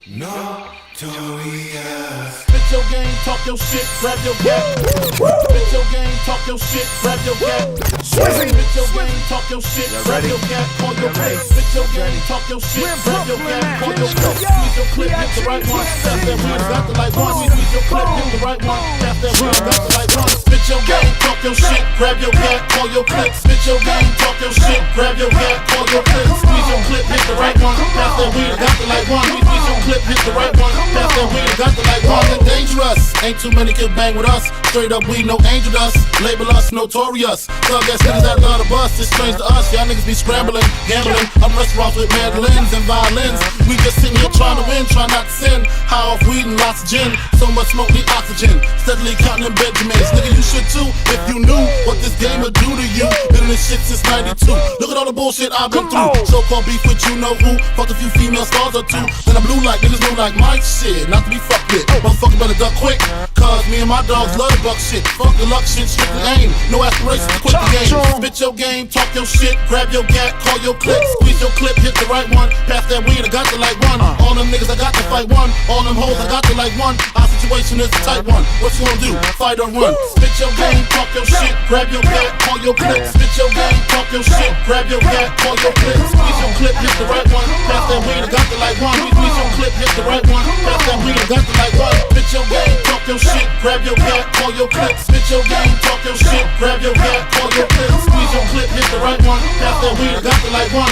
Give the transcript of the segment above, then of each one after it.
Notorious. Spit your game, talk your shit, grab your gap. Spit your game, talk your shit, grab your gap. Spit your game, talk your shit, grab your gap. Call your play. Spit your game, talk your shit, grab your gap. Call your play. Squeeze your clip, hit the right one. Tap that wheel, got the light one. Squeeze your clip, hit the right one. Tap that wheel, got the light one. Spit your game, talk your shit, grab your gap. Call your play. Spit your game, talk your shit, grab your gap. Call your play. Squeeze your clip, hit the right one. Tap that wheel, got the light one. Squeeze your clip, hit the right one. Tap that wheel, got the light one. Dangerous, ain't too many can bang with us. Straight up, we no angel dust. Label us notorious. Thug ass niggas that love the bus. It's strange to us. Y'all niggas be scrambling, gambling. I'm restaurants with mandolins and violins. We just sitting here trying to win, trying not to sin. High off weed and lots of gin. So much smoke, need oxygen. Steadily counting them Benjamins. Nigga, you should too if you knew what this game would do to you. Been in this shit since '92. Look at all the bullshit I've been through. So-called beef with you know who. Fucked a few female stars or two. Then I blew like niggas know like Mike shit. Not to be fucked with. Motherfucker better duck quick. Cause me and my dogs love the buck shit. Fuck the luck shit, strictly aim. No aspirations to quit the game. Spit your game, talk your shit, grab your gat, call your clip, squeeze your clip, hit the right one. Pass that weed, I got the light one. All them niggas, I got to fight one. All them hoes, I got the light one. Our situation is a tight one. What you gonna do? Fight or run? Spit your game, talk your shit, grab your gat, call your clip. Spit your game, talk your shit, grab your gat, call your clip. Squeeze your clip, hit the right one. Pass that weed, I got the light one. Squeeze your clip, hit the right one. Pass that weed, I got the light one. Spit your game, talk your shit, grab your gat, call your clip. Spit your game, talk your shit, grab your gat, call your clip. Squeeze your clip, hit the right one. Pass that weed, I got the light one.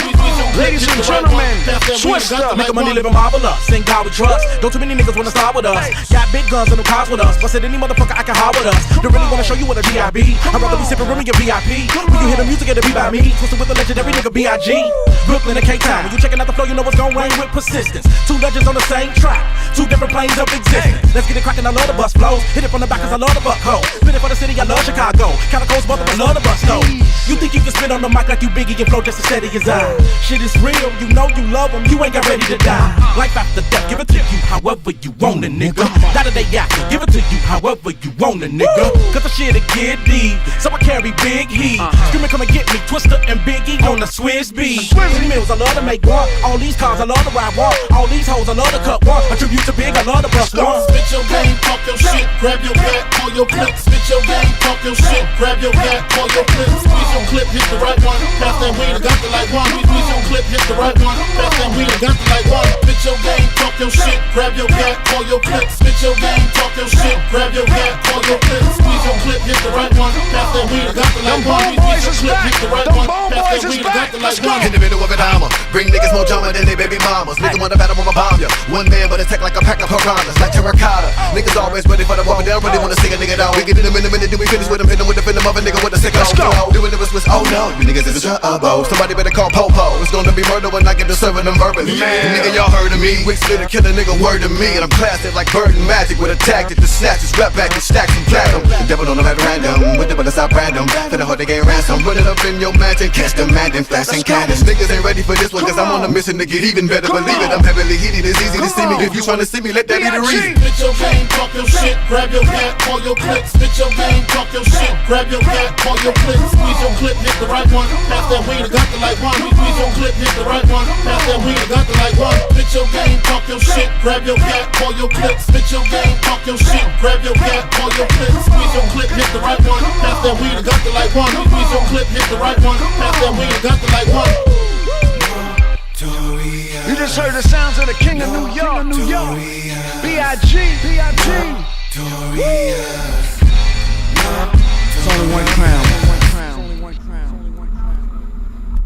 Ladies and gentlemen, switched up. Make money living marvelous. Sing God we trust. Don't too many niggas wanna start with us. Got big guns and no cars with us. Busted any motherfucker I can hide with us. Don't really wanna show you what a G.I.B. I'd rather be sipping room in your VIP. When you hear the music, it'll be by me. Twisted with the legendary nigga B.I.G. Brooklyn and K-Town. When you checking out the flow, you know what's gon' rain with persistence. Two legends on the same track. Two different planes of existence. Let's get it crackin', I love the bus flows. Hit it from the back cause I love the buck hole. Spit it for the city, I love Chicago. Calico's brother, I love the bus though. You think you can spit on the mic like you Biggie and flow just as steady as I. Shit is real, you know you love them, you ain't got ready to die. Life after death, give it to you however you want it, nigga. That day after, give it to you however you want it, nigga. Cause the shit it get deep, so I carry big heat. Screaming come and get me, Twister and Biggie on the Swiss beat. Mills, I love to make one. All these cars, I love to ride one. All these hoes, I love to cut one. A tribute to Big, I love to bust one. Spit your game, talk your shit, grab your gat, call your clip. Spit your game, talk your shit, grab your gat, call your clip. Squeeze your clip, hit the right one. Pass that weed, I got the light one. Squeeze your clip, hit the right one. Pass that weed, I got the light one. Spit your game, talk your shit, grab your gat, call your clip. Spit your game, talk your shit, grab your gat, call your clip. Squeeze your clip, hit the right one. Pass that weed, I got the light one. Squeeze your clip, hit the right one. Pass that weed, I got the light one. In the middle of it, I'ma bring niggas more drama than they baby mamas. Niggas wanna battle when I bomb ya. One man, but attack like a pack of piranhas, like terracotta. Niggas always ready for the war, but they don't really wanna see a nigga down. We get in them in a minute, then we finish with them, hit them with the venom of a nigga with a sick flow. Doing it was oh no, you niggas is trouble. Somebody better call Popo. It's gonna be murder when I get to serving them verbally. Nigga, y'all heard of me. Wick split a killer nigga, word to me. And I'm classic like Bird and Magic with a tactic to snatch his rap back and stack some platinum. The devil don't know how to random, with the bullets out random. Finna hold they get ransom, put it up in your mansion, catch the man and flashing cannons. Niggas ain't ready for this one, cause I'm on a mission to get even better. Believe it, I'm heavily heated, it's easy to see me. If you tryna see me, let that be the reason. Spit your game, talk your shit, grab your gat, call your clip. Spit your game, talk your shit, grab your gat, call your clip. Squeeze your clip, hit the right one. Pass that weed, I got the light one. Squeeze your clip, hit the right one. Pass that weed, I got the light one. Spit your game, talk your shit, grab your gat, call your clip. Spit your game, talk your shit, grab your gat, call your clip. Squeeze your clip, hit the right one. Pass that weed, I got the light one. Squeeze your clip, hit the right one. Pass that weed, I got the light one. You just heard the sounds of the King of New York, B.I.G.